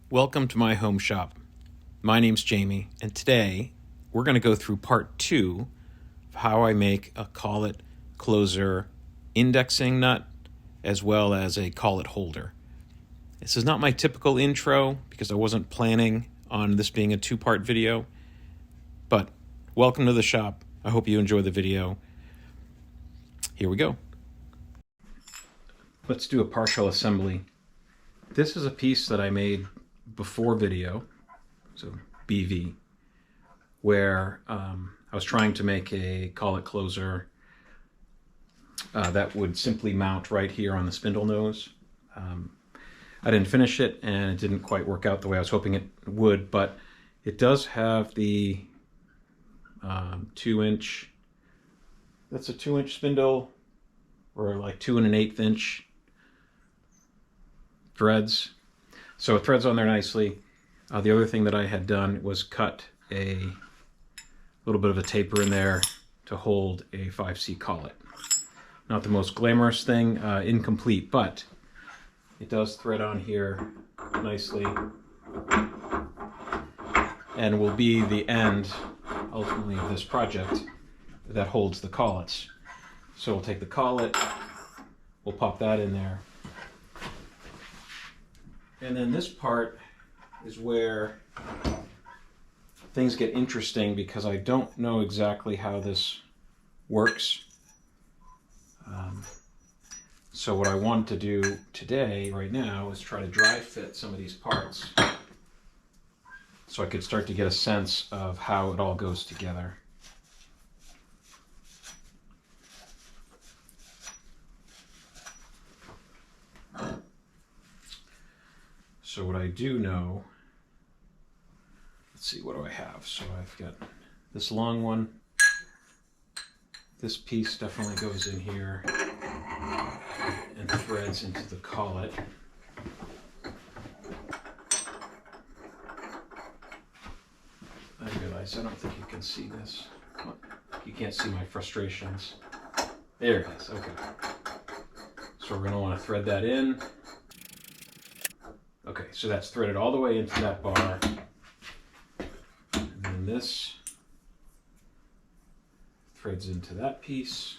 Welcome to my home shop. My name's Jamie, and today we're going to go through part 2 of how I make a collet closer indexing nut as well as a collet holder. This is not my typical intro because I wasn't planning on this being a 2-part video, but welcome to the shop. I hope you enjoy the video. Here we go. Let's do a partial assembly. This is a piece that I made before video, so BV, where I was trying to make a collet closer that would simply mount right here on the spindle nose. I didn't finish it and it didn't quite work out the way I was hoping it would, but it does have the 2-inch, that's a 2-inch spindle, or like 2 1/8 inch threads. So it threads on there nicely. The other thing that I had done was cut a little bit of a taper in there to hold a 5C collet. Not the most glamorous thing, incomplete, but it does thread on here nicely and will be the end, ultimately, of this project that holds the collets. So we'll take the collet, we'll pop that in there. And then this part is where things get interesting because I don't know exactly how this works. So what I want to do today, right now, is try to dry fit some of these parts so I could start to get a sense of how it all goes together. So what I do know, let's see, what do I have? So I've got this long one. This piece definitely goes in here and threads into the collet. I realize I don't think you can see this. You can't see my frustrations. There it is, okay. So we're going to want to thread that in. Okay, so that's threaded all the way into that bar. And then this threads into that piece.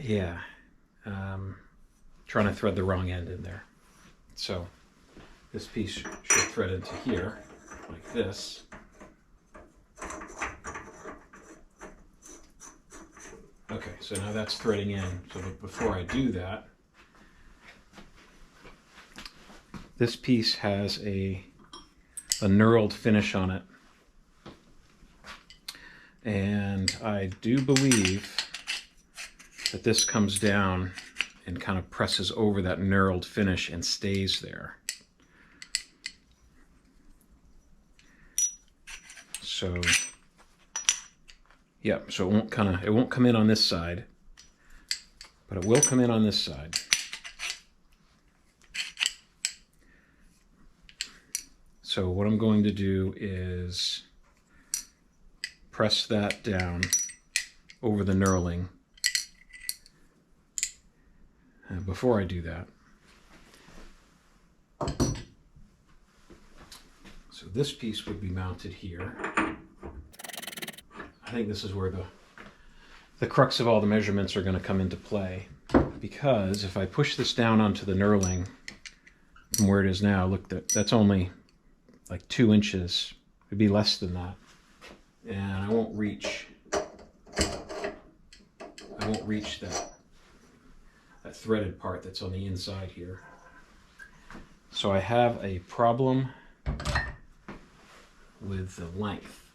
Yeah, trying to thread the wrong end in there. So this piece should thread into here, like this. Okay, so now that's threading in. So before I do that, this piece has a knurled finish on it. And I do believe that this comes down and kind of presses over that knurled finish and stays there. So, yeah, so it won't come in on this side, but it will come in on this side. So what I'm going to do is press that down over the knurling. Before I do that, so this piece would be mounted here. I think this is where the crux of all the measurements are going to come into play, because if I push this down onto the knurling from where it is now, look, that's only like 2 inches. It'd be less than that, and I won't reach that threaded part that's on the inside here. So I have a problem with the length.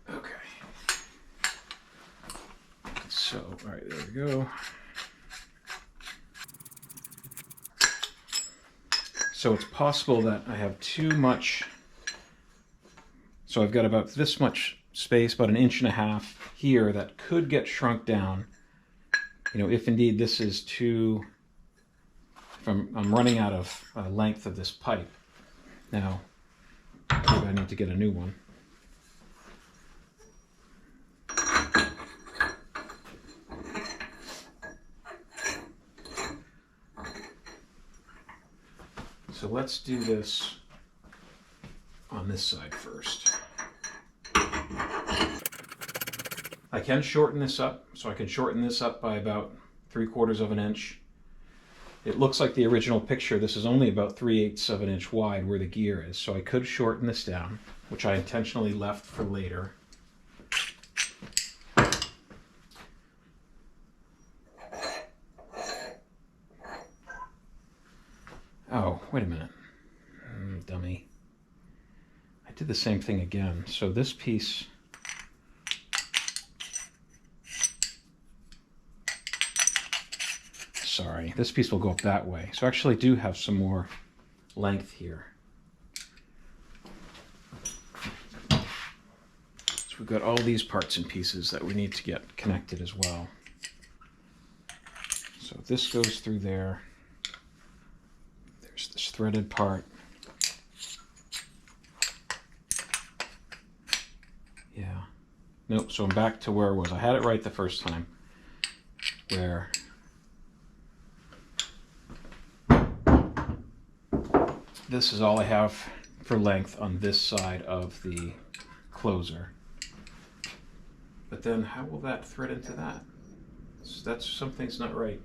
Okay. So, all right, there we go. So it's possible that I have too much. So I've got about this much space, about 1.5 inches here, that could get shrunk down. You know, if indeed this is too, if I'm running out of length of this pipe. Now, maybe I need to get a new one. So let's do this on this side first. I can shorten this up, so I can shorten this up by about 3/4 of an inch. It looks like the original picture, this is only about 3/8 of an inch wide where the gear is, so I could shorten this down, which I intentionally left for later. Oh, wait a minute. Dummy. I did the same thing again. So this piece, sorry, this piece will go up that way. So I actually do have some more length here. So we've got all these parts and pieces that we need to get connected as well. So this goes through there. There's this threaded part. Yeah. Nope, so I'm back to where I was. I had it right the first time. Where this is all I have for length on this side of the closer. But then how will that thread into that? That's something's not right.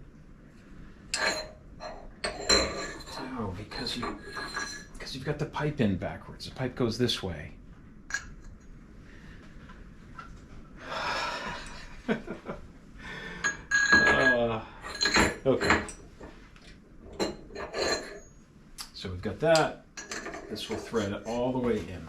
Oh, because you've got the pipe in backwards. The pipe goes this way. Okay. So we've got that. This will thread it all the way in.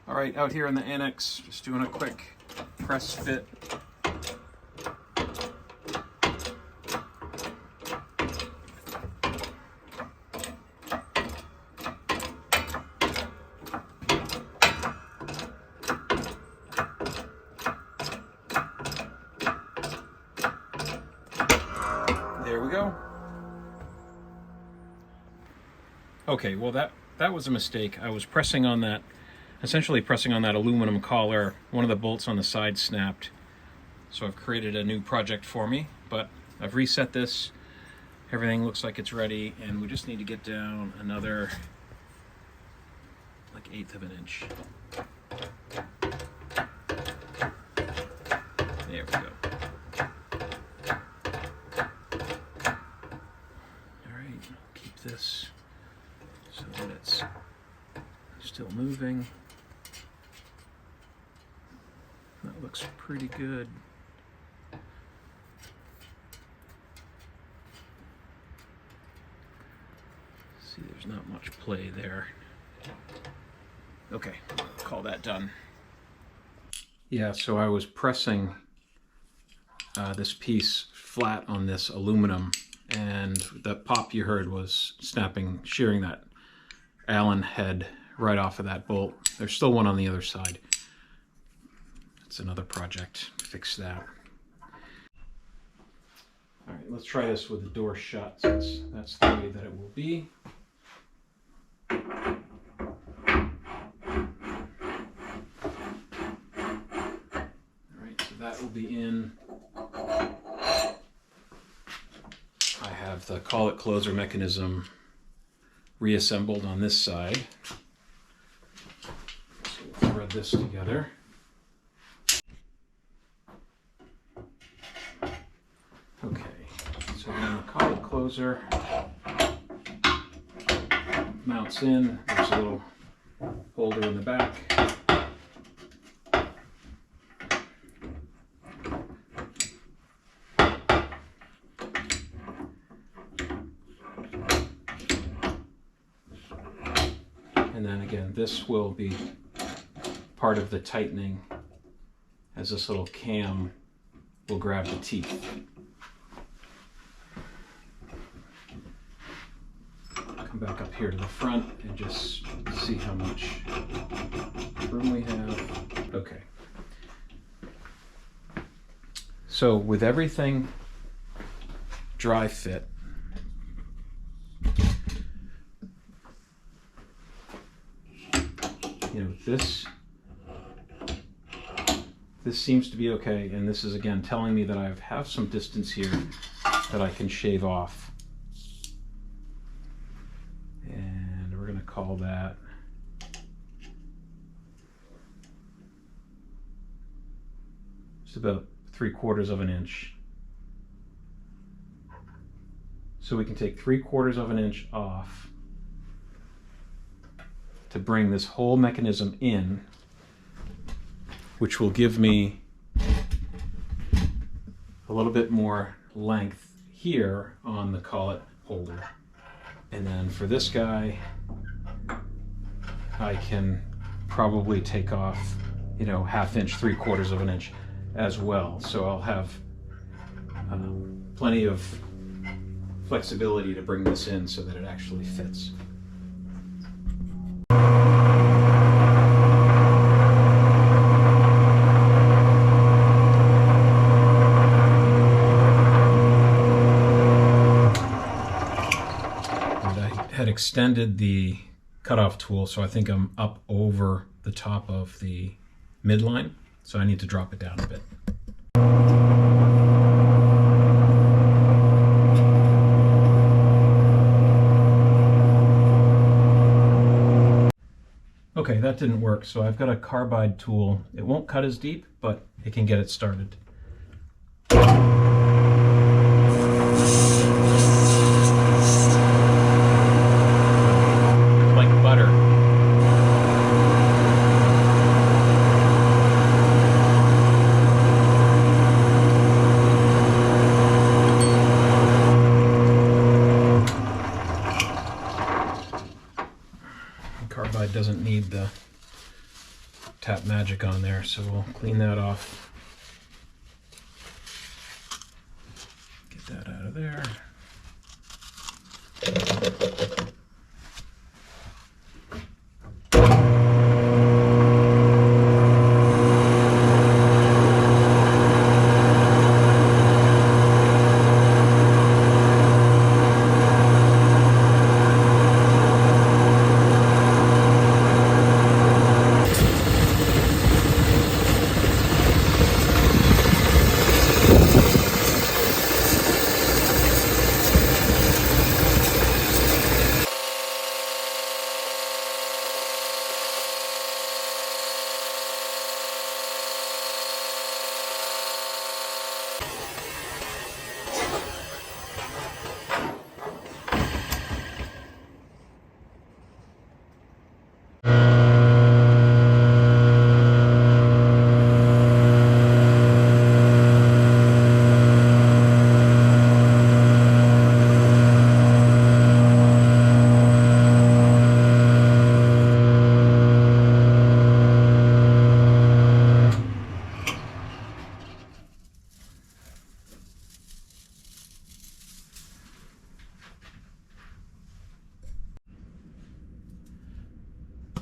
All right, out here in the annex, just doing a quick press fit. There we go. Okay, well that was a mistake. I was pressing on that, essentially pressing on that aluminum collar. One of the bolts on the side snapped. So I've created a new project for me, but I've reset this. Everything looks like it's ready, and we just need to get down another like 1/8 of an inch. There we go. This so that it's still moving. That looks pretty good. See, there's not much play there. Okay, call that done. Yeah, so I was pressing this piece flat on this aluminum, and the pop you heard was snapping, shearing that Allen head right off of that bolt. There's still one on the other side. That's another project to fix that. All right, let's try this with the door shut, since that's the way that it will be. All right, so that will be in. I have the collet closer mechanism reassembled on this side. So we'll thread this together. Okay, so then the collet closer mounts in. There's a little holder in the back. And then again, this will be part of the tightening as this little cam we'll grab the teeth. Come back up here to the front and just see how much room we have. Okay. So with everything dry fit, this seems to be okay, and this is again telling me that I have some distance here that I can shave off. And we're going to call that just about 3/4 of an inch. So we can take 3/4 of an inch off to bring this whole mechanism in, which will give me a little bit more length here on the collet holder. And then for this guy, I can probably take off, 1/2 inch, 3/4 of an inch as well. So I'll have plenty of flexibility to bring this in so that it actually fits. Had extended the cutoff tool, so I think I'm up over the top of the midline, so I need to drop it down a bit. Okay, that didn't work, so I've got a carbide tool. It won't cut as deep, but it can get it started. Carbide doesn't need the tap magic on there, so we'll clean that off. Get that out of there.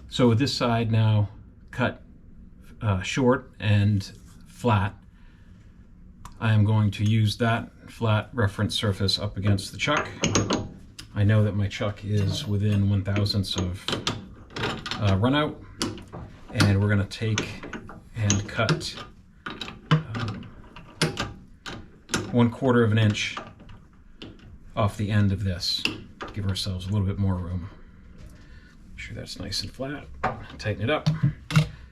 So with this side now cut short and flat, I am going to use that flat reference surface up against the chuck. I know that my chuck is within 1/1000ths of run out, and we're going to take and cut 1/4 of an inch off the end of this. Give ourselves a little bit more room. Make sure that's nice and flat. Tighten it up.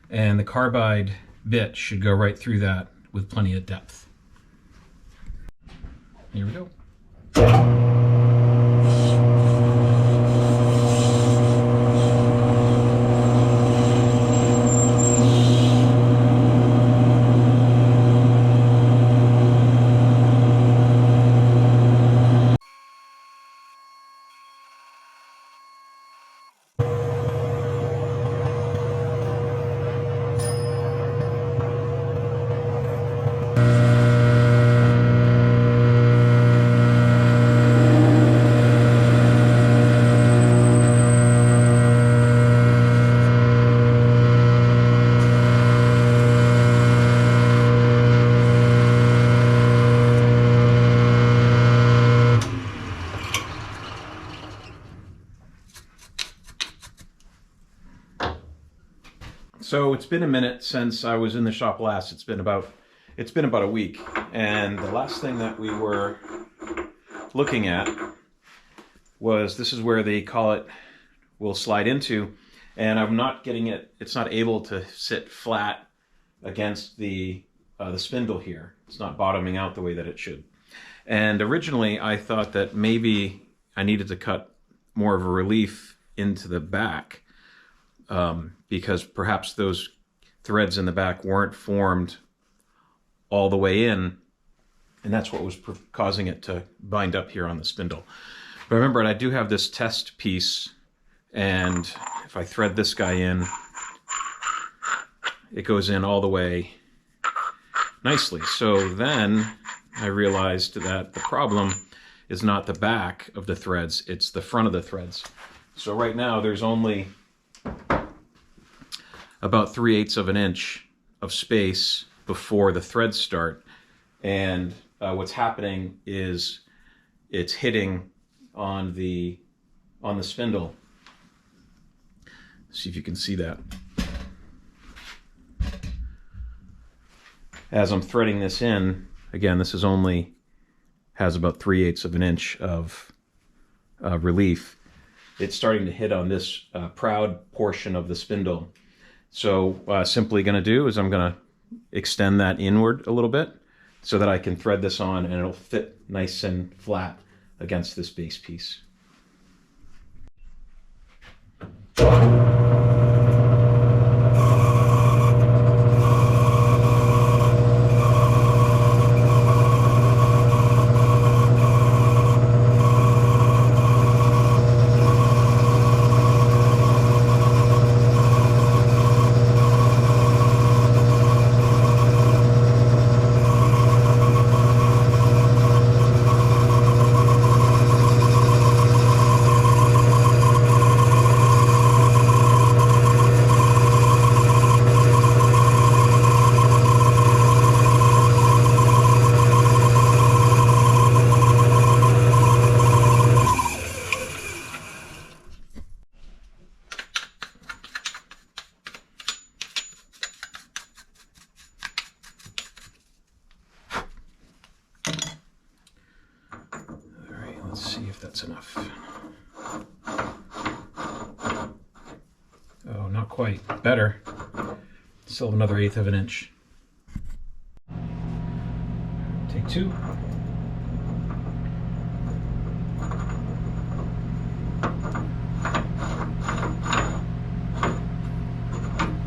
And the carbide bit should go right through that with plenty of depth. Here we go. So it's been a minute since I was in the shop last. It's been about a week, and the last thing that we were looking at was this is where the collet will slide into, and I'm not getting it. It's not able to sit flat against the spindle here. It's not bottoming out the way that it should. And originally I thought that maybe I needed to cut more of a relief into the back. Because perhaps those threads in the back weren't formed all the way in, and that's what was causing it to bind up here on the spindle. But remember, I do have this test piece, and if I thread this guy in, it goes in all the way nicely. So then I realized that the problem is not the back of the threads, it's the front of the threads. So right now there's only about 3/8 of an inch of space before the threads start, and what's happening is it's hitting on the spindle. See if you can see that. As I'm threading this in, again, this is only has about 3/8 of an inch of relief. It's starting to hit on this proud portion of the spindle. So simply going to do is I'm going to extend that inward a little bit so that I can thread this on and it'll fit nice and flat against this base piece. Let's see if that's enough. Oh, not quite. Better. Still have another 1/8 of an inch. Take two.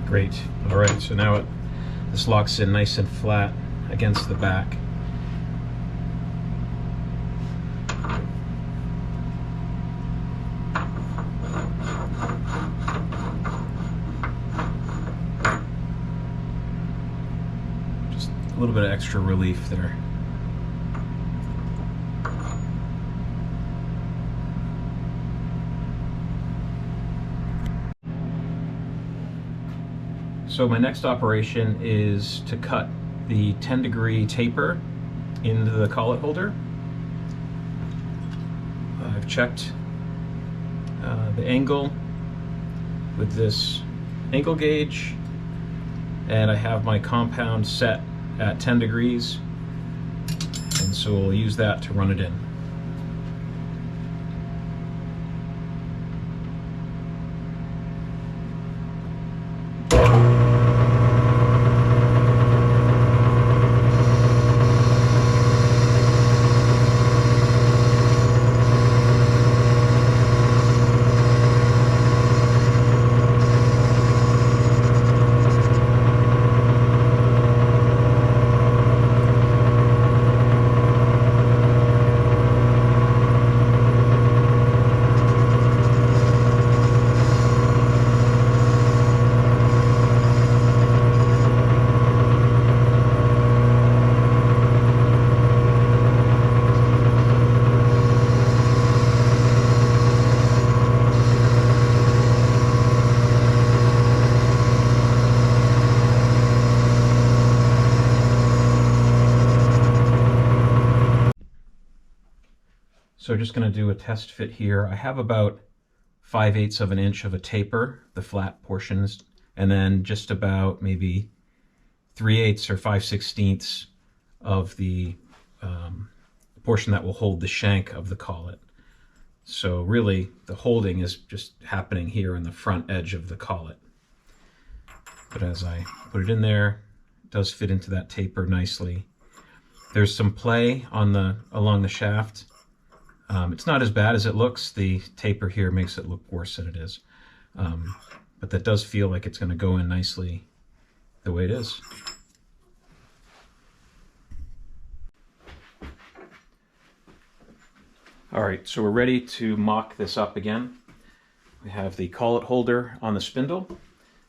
Great. All right, so now this locks in nice and flat against the back. A little bit of extra relief there. So my next operation is to cut the 10-degree taper into the collet holder. I've checked the angle with this angle gauge, and I have my compound set at 10 degrees, and so we'll use that to run it in. So just going to do a test fit here. I have about 5/8 of an inch of a taper. The flat portions and then just about maybe 3/8 or 5/16 of the portion that will hold the shank of the collet. So really the holding is just happening here in the front edge of the collet. But as I put it in there, it does fit into that taper nicely. There's some play on along the shaft. It's not as bad as it looks. The taper here makes it look worse than it is. But that does feel like it's going to go in nicely the way it is. All right, so we're ready to mock this up again. We have the collet holder on the spindle.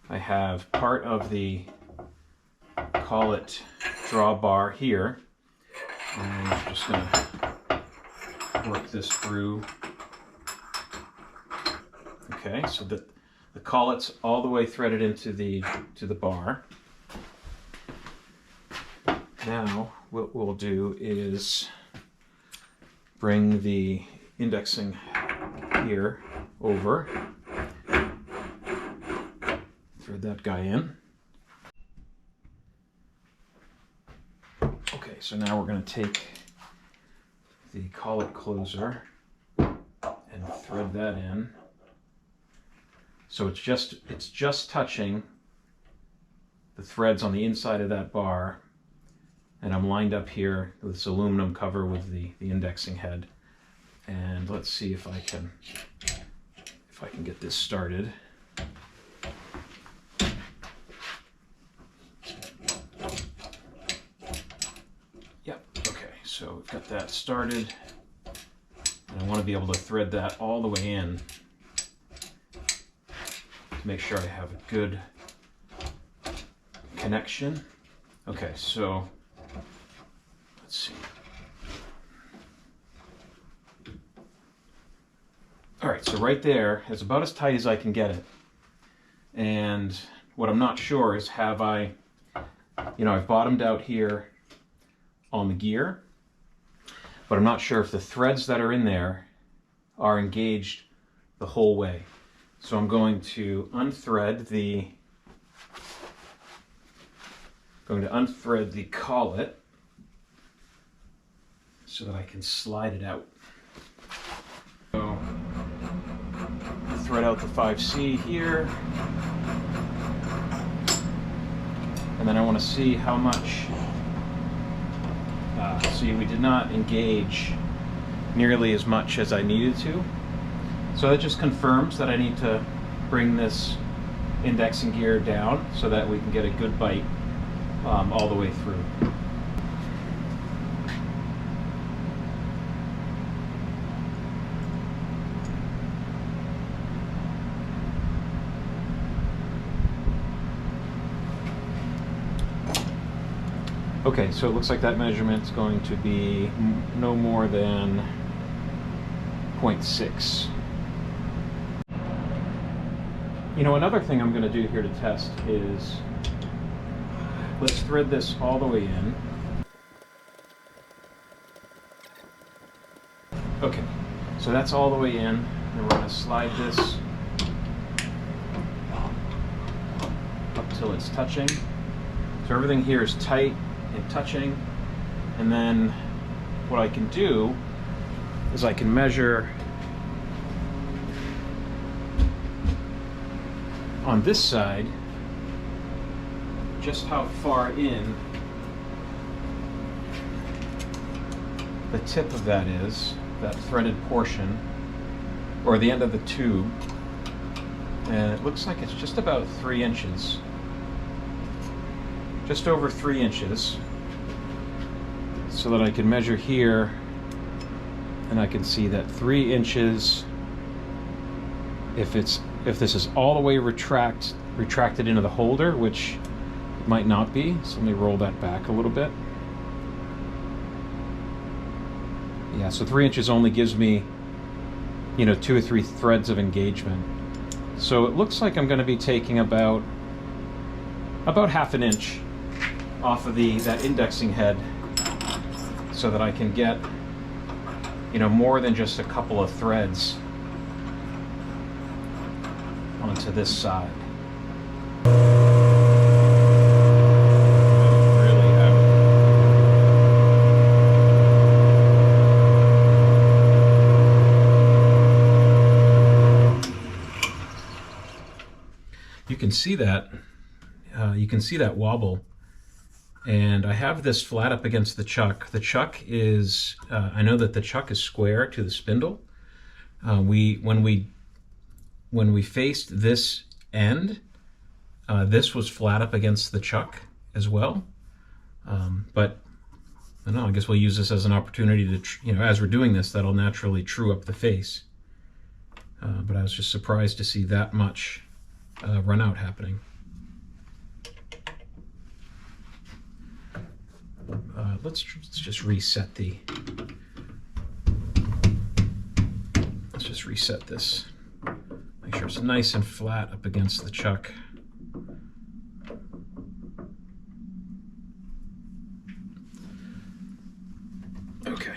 I have part of the collet drawbar here. And I'm just going to work this through. Okay, so the collet's all the way threaded into the bar. Now what we'll do is bring the indexing here over, thread that guy in. Okay, so now we're going to take the collet closer and thread that in. So it's just touching the threads on the inside of that bar, and I'm lined up here with this aluminum cover with the indexing head. And let's see if I can get this started. Yep, okay, so we've got that started. And I want to be able to thread that all the way in to make sure I have a good connection. Okay, so let's see. All right, so right there is about as tight as I can get it. And what I'm not sure is I've bottomed out here on the gear, but I'm not sure if the threads that are in there are engaged the whole way. So I'm going to unthread the collet so that I can slide it out. So thread out the 5C here, and then I want to see how much. See, we did not engage nearly as much as I needed to, so that just confirms that I need to bring this indexing gear down so that we can get a good bite all the way through. Okay, so it looks like that measurement's going to be no more than 0.6. You know, another thing I'm going to do here to test is, let's thread this all the way in. Okay, so that's all the way in, and we're going to slide this up till it's touching. So everything here is tight and touching, and then what I can do is I can measure on this side just how far in the tip of that is, that threaded portion, or the end of the tube, and it looks like it's just about 3 inches. Just over 3 inches, so that I can measure here and I can see that 3 inches, if this is all the way retracted into the holder, which it might not be, so let me roll that back a little bit. Yeah, so 3 inches only gives me, 2 or 3 threads of engagement. So it looks like I'm going to be taking about half an inch off of that indexing head, so that I can get more than just a couple of threads onto this side. can see that. You can see that wobble. And I have this flat up against the chuck. The chuck is, I know that the chuck is square to the spindle. When we faced this end, this was flat up against the chuck as well. But I don't know, I guess we'll use this as an opportunity to, as we're doing this, that'll naturally true up the face. But I was just surprised to see that much run out happening. Let's just reset this. Make sure it's nice and flat up against the chuck. Okay.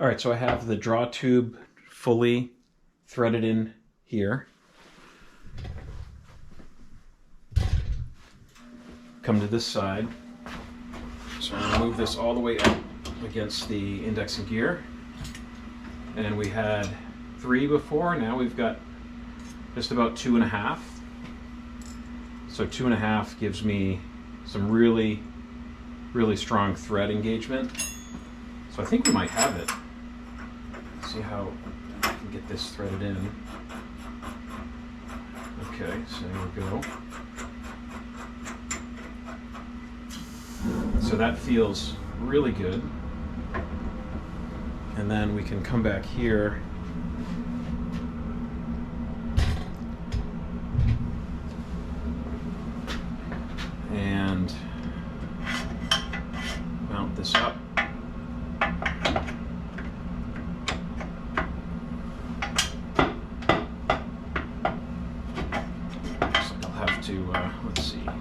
All right, so I have the draw tube fully threaded in here. Come to this side. So I'm going to move this all the way up against the indexing gear. And we had 3 before, now we've got just about 2.5. So 2.5 gives me some really strong thread engagement. So I think we might have it. See how I can get this threaded in. Okay, so there we go. So that feels really good. And then we can come back here and mount this up. Let's see. All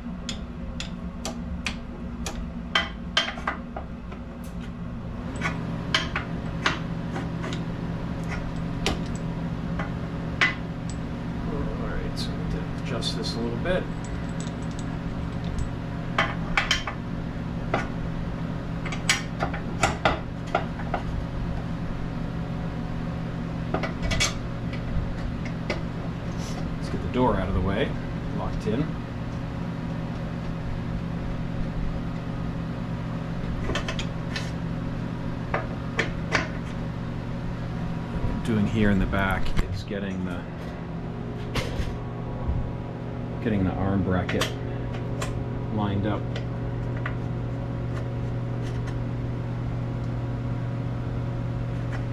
right, so I need to adjust this a little bit. Let's get the door out of the way, locked in. Doing here in the back is getting the arm bracket lined up.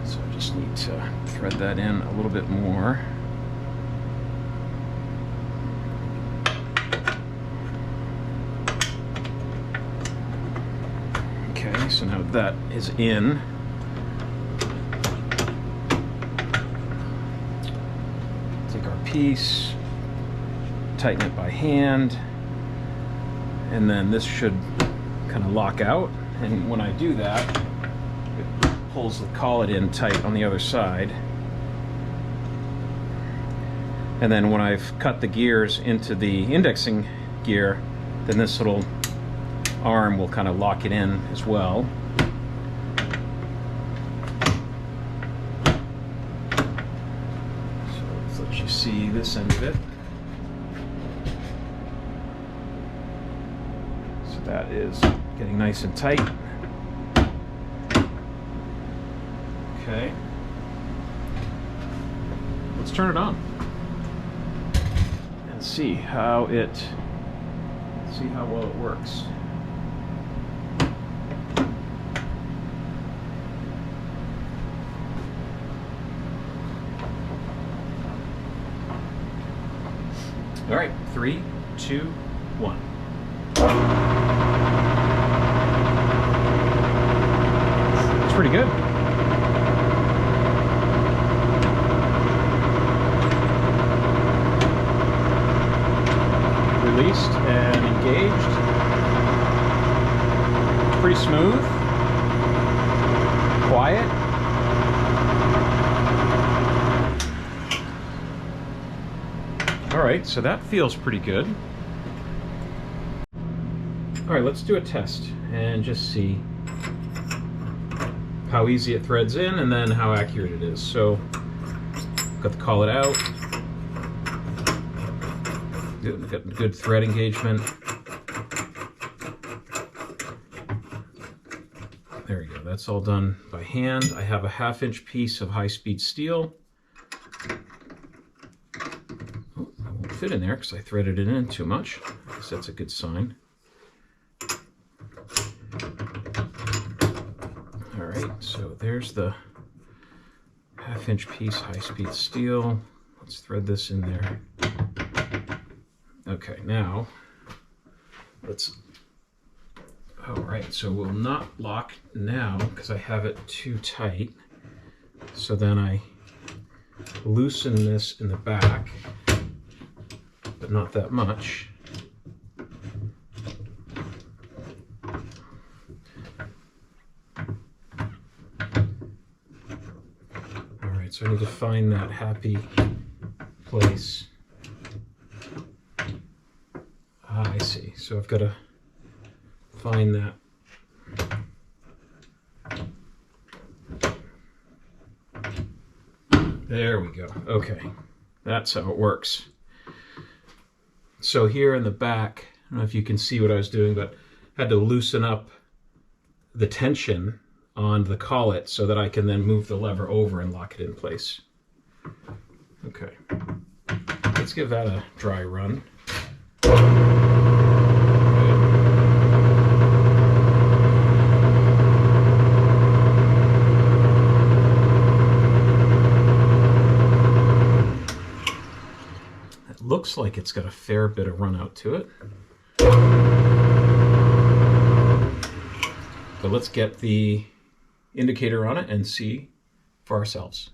So I just need to thread that in a little bit more. Okay, so now that is in. Take our piece, tighten it by hand, and then this should kind of lock out. And when I do that, it pulls the collet in tight on the other side. And then when I've cut the gears into the indexing gear, then this little arm will kind of lock it in as well. So let's let you see this end of it. So that is getting nice and tight. Okay. Let's turn it on and see how well it works. All right, 3, 2, 1. It's pretty good. Released and engaged. Pretty smooth. Quiet. All right, so that feels pretty good. All right, let's do a test and just see how easy it threads in and then how accurate it is. So, got the collet out. Got good thread engagement. There we go, that's all done by hand. I have a 1/2-inch piece of high-speed steel. Oh, it won't fit in there because I threaded it in too much. I guess that's a good sign. All right, so there's the 1/2-inch piece high-speed steel. Let's thread this in there. Okay, now let's, all right, so we'll not lock now because I have it too tight. So then I loosen this in the back, but not that much. All right, so I need to find that happy place. Ah, I see. So I've got to find that. There we go. Okay, that's how it works. So here in the back, I don't know if you can see what I was doing, but I had to loosen up the tension on the collet so that I can then move the lever over and lock it in place. Okay, let's give that a dry run. Looks like it's got a fair bit of run out to it. But let's get the indicator on it and see for ourselves.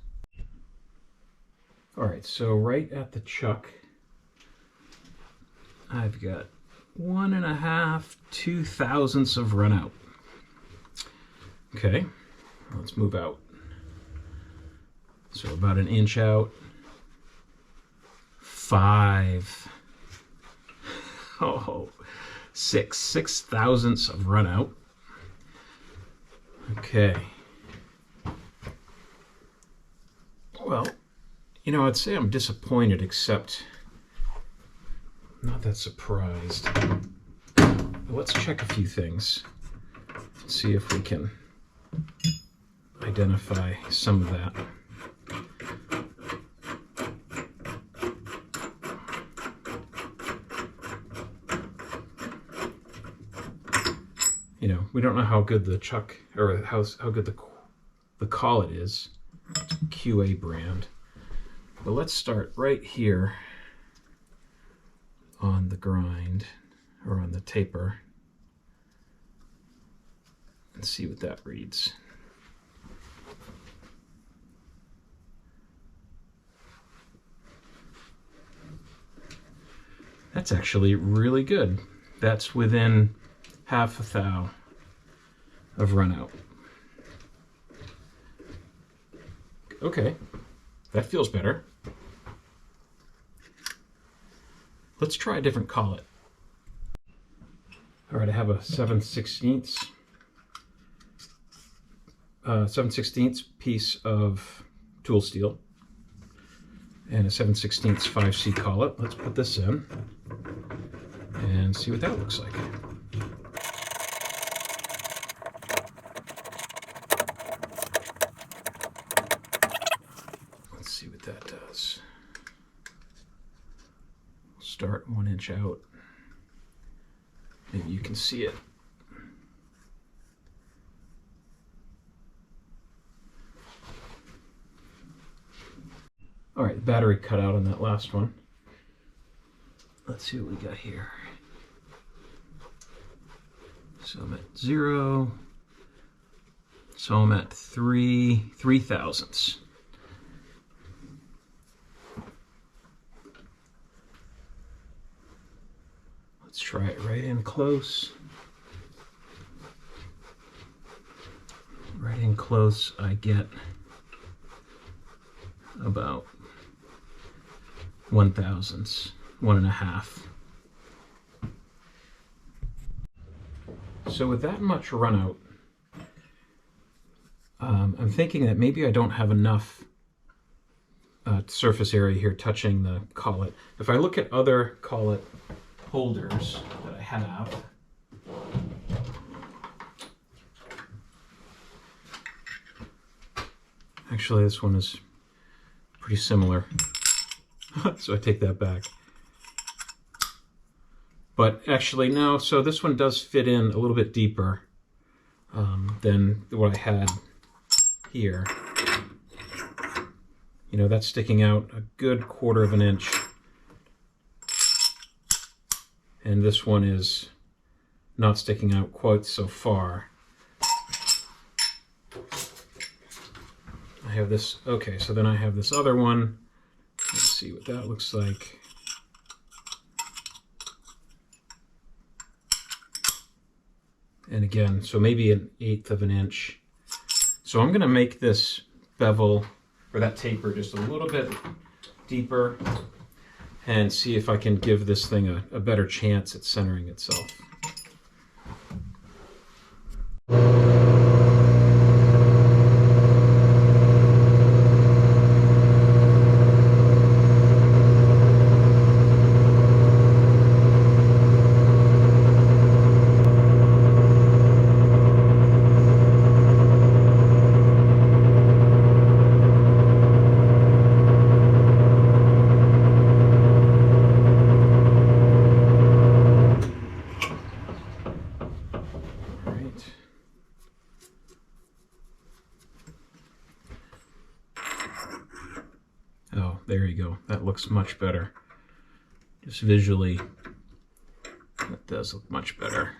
All right, so right at the chuck, I've got 1.5, 2 thousandths of run out. Okay, let's move out. So about 1 inch out. 5. Oh, 6 thousandths of run out. Okay. Well, you know, I'd say I'm disappointed, except not that surprised. Let's check a few things. See if we can identify some of that. You know, we don't know how good the chuck, or how good the collet is. It's a QA brand. But let's start right here on the grind, or on the taper. and see what that reads. That's actually really good. That's within half a thou of run out. Okay, that feels better. Let's try a different collet. All right, I have a 7/16 piece of tool steel and a 7/16 5C collet. Let's put this in and see what that looks like. Let's see what that does. We'll start 1 inch out. Maybe you can see it. All right, battery cut out on that last one. Let's see what we got here. So I'm at 0. So I'm at 3 thousandths. Let's try it right in close. Right in close, I get about 1 thousandths, 1.5. So with that much run out, I'm thinking that maybe I don't have enough surface area here touching the collet. If I look at other collet holders that I have, actually this one is pretty similar, so I take that back. But actually no, so this one does fit in a little bit deeper than what I had here. You know, that's sticking out a good 1/4 of an inch. And this one is not sticking out quite so far. I have this, okay, so then I have this other one. Let's see what that looks like. And again, so maybe 1/8 of an inch. So I'm gonna make this bevel, or that taper, just a little bit deeper and see if I can give this thing a better chance at centering itself. Oh, there you go. That looks much better. Just visually, that does look much better.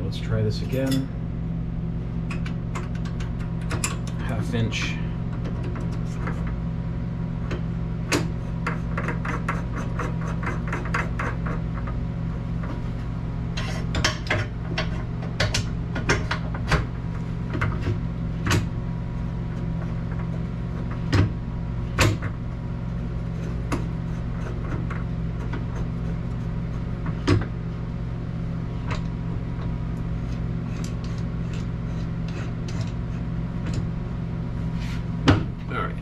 Let's try this again. 1/2 inch.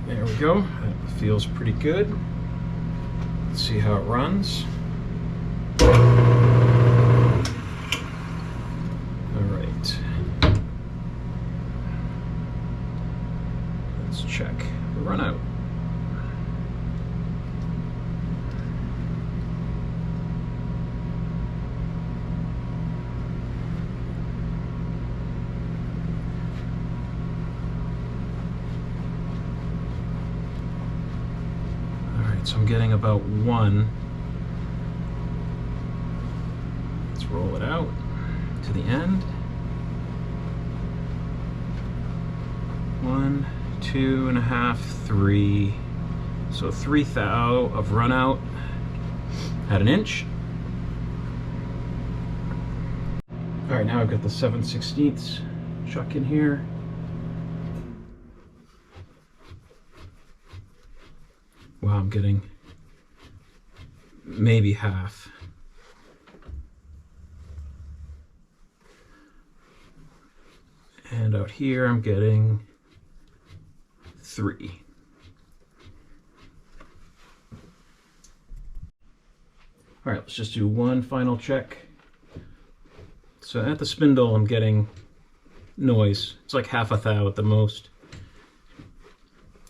There we go. That feels pretty good. Let's see how it runs. So I'm getting about 1. Let's roll it out to the end. 1, 2.5, 3. So 3 thou of run out at 1 inch. All right, now I've got the 7/16 chuck in here. Wow, I'm getting maybe half. And out here I'm getting 3. All right, let's just do one final check. So at the spindle, I'm getting noise. It's like half a thou at the most.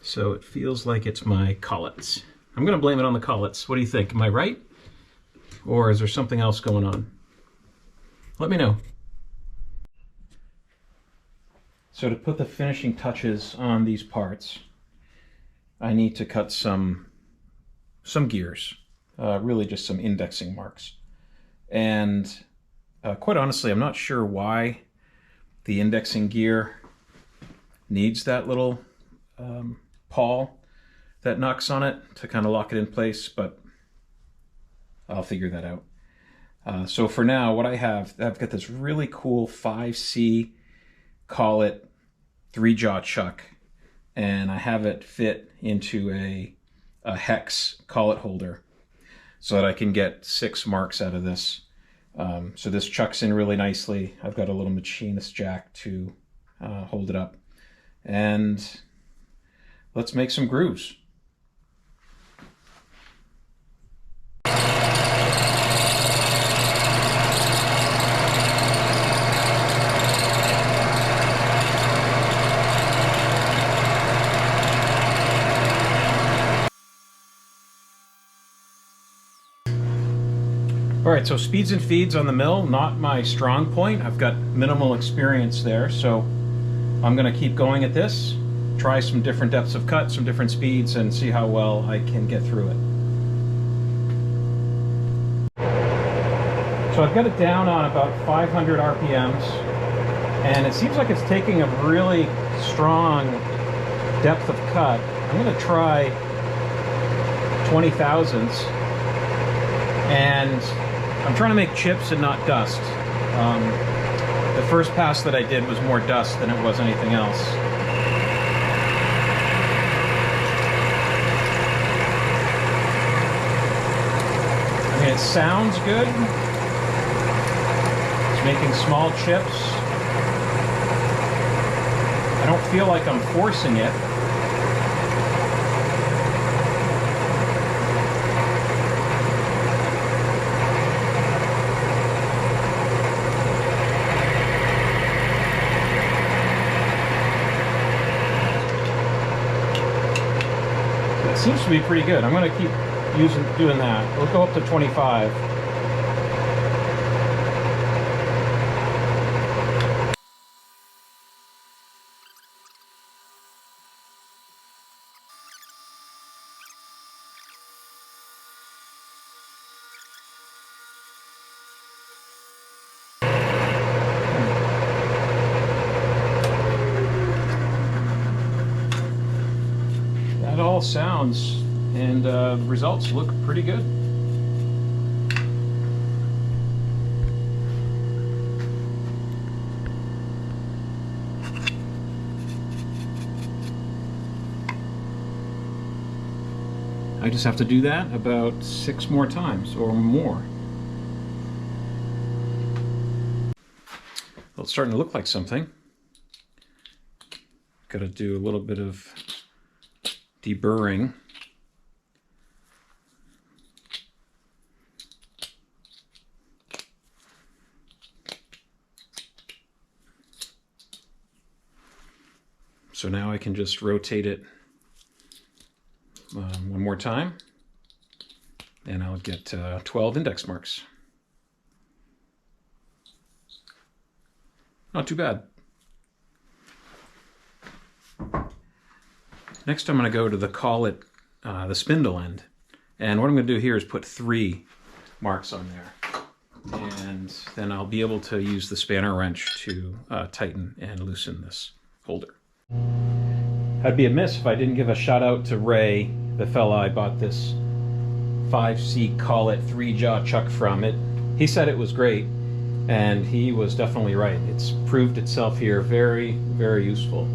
So it feels like it's my collets. I'm gonna blame it on the collets. What do you think? Am I right? Or is there something else going on? Let me know. So to put the finishing touches on these parts, I need to cut some gears, really just some indexing marks. And quite honestly, I'm not sure why the indexing gear needs that little pawl that knocks on it to kind of lock it in place, but I'll figure that out. So for now, what I've got this really cool 5C collet 3-jaw chuck, and I have it fit into a hex collet holder so that I can get 6 marks out of this. So this chucks in really nicely. I've got a little machinist jack to hold it up. And let's make some grooves. All right, so speeds and feeds on the mill, not my strong point. I've got minimal experience there, so I'm gonna keep going at this, try some different depths of cut, some different speeds, and see how well I can get through it. So I've got it down on about 500 RPMs, and it seems like it's taking a really strong depth of cut. I'm gonna try 20 thousandths, and I'm trying to make chips and not dust. The first pass that I did was more dust than it was anything else. I mean, it sounds good. It's making small chips. I don't feel like I'm forcing it. Seems to be pretty good. I'm going to keep doing that. We'll go up to 25. That all sounds and the results look pretty good. I just have to do that about 6 more times or more. Well, it's starting to look like something. Got to do a little bit of deburring. So now I can just rotate it one more time, and I'll get 12 index marks. Not too bad. Next I'm going to go to the collet, the spindle end. And what I'm going to do here is put 3 marks on there. And then I'll be able to use the spanner wrench to tighten and loosen this holder. I'd be amiss if I didn't give a shout out to Ray, the fella I bought this 5C Collet 3-jaw chuck from. He said it was great, and he was definitely right. It's proved itself here very, very useful.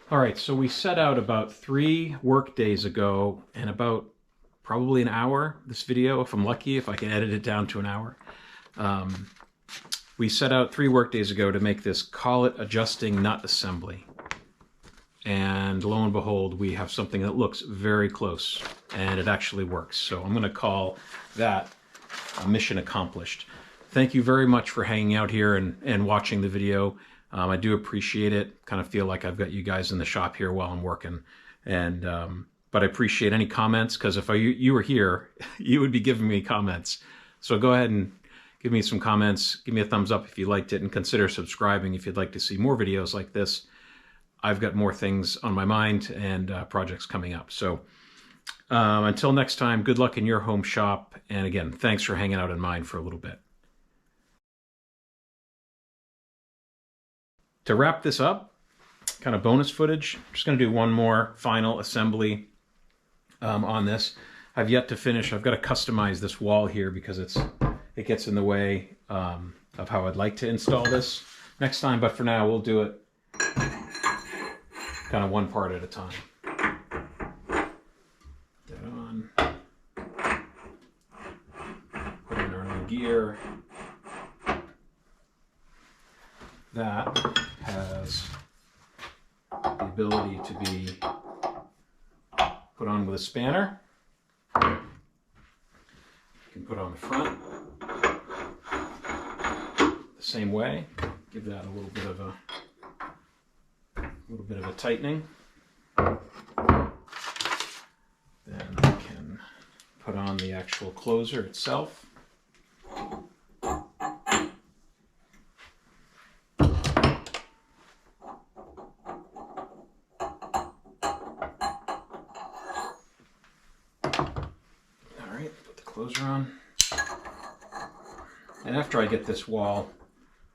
All right, so we set out about 3 work days ago, and about probably an hour, this video, if I'm lucky, if I can edit it down to an hour. We set out 3 work days ago to make this collet adjusting nut assembly. And lo and behold, we have something that looks very close, and it actually works. So I'm gonna call that a mission accomplished. Thank you very much for hanging out here and watching the video. I do appreciate it. Kind of feel like I've got you guys in the shop here while I'm working. And but I appreciate any comments, because if you were here, you would be giving me comments. So go ahead and give me some comments. Give me a thumbs up if you liked it, and consider subscribing if you'd like to see more videos like this. I've got more things on my mind and projects coming up. So until next time, good luck in your home shop. And again, thanks for hanging out in mine for a little bit. To wrap this up, kind of bonus footage, I'm just going to do one more final assembly on this. I've yet to finish. I've got to customize this wall here because it gets in the way of how I'd like to install this next time. But for now, we'll do it kind of one part at a time. Put that on. Put in our new gear. That has the ability to be put on with a spanner. You can put on the front the same way. Give that a little bit of a tightening. Then I can put on the actual closer itself. closer on. And after I get this wall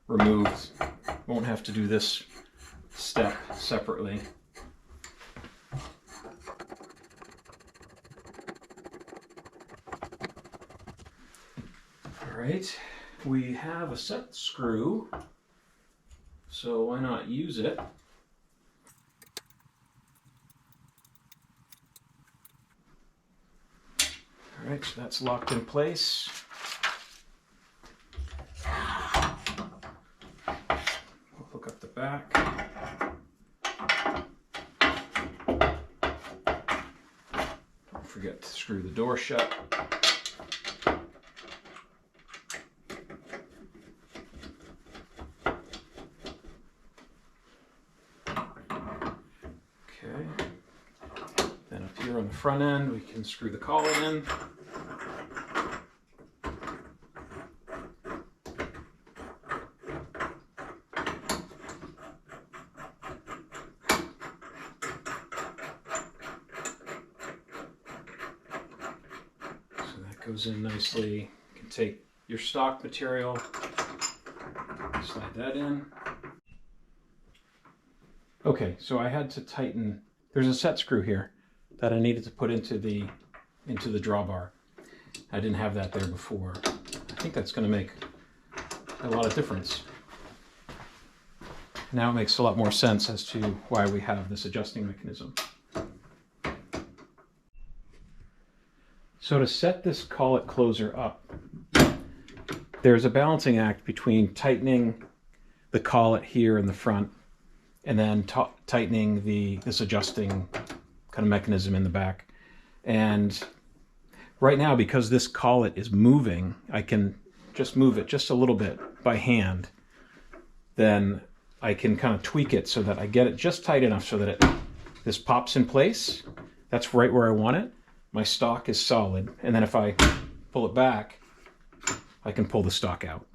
removed, won't have to do this step separately. All right, we have a set screw, so why not use it? All right, so that's locked in place. We'll hook up the back. Don't forget to screw the door shut. Okay. Then up here on the front end, we can screw the collet in. Goes in nicely. You can take your stock material, slide that in. Okay, so I had to tighten. There's a set screw here that I needed to put into the drawbar. I didn't have that there before. I think that's going to make a lot of difference. Now it makes a lot more sense as to why we have this adjusting mechanism. So to set this collet closer up, there's a balancing act between tightening the collet here in the front and then tightening this adjusting kind of mechanism in the back. And right now, because this collet is moving, I can just move it just a little bit by hand. Then I can kind of tweak it so that I get it just tight enough so that this pops in place. That's right where I want it. My stock is solid, and then if I pull it back, I can pull the stock out.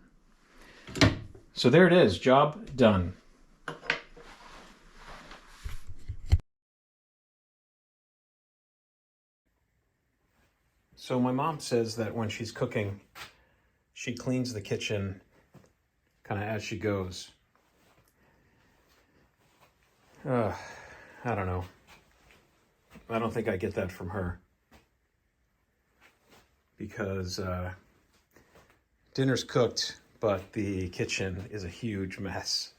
So there it is, job done. So my mom says that when she's cooking, she cleans the kitchen kind of as she goes. I don't know. I don't think I get that from her. Because dinner's cooked, but the kitchen is a huge mess.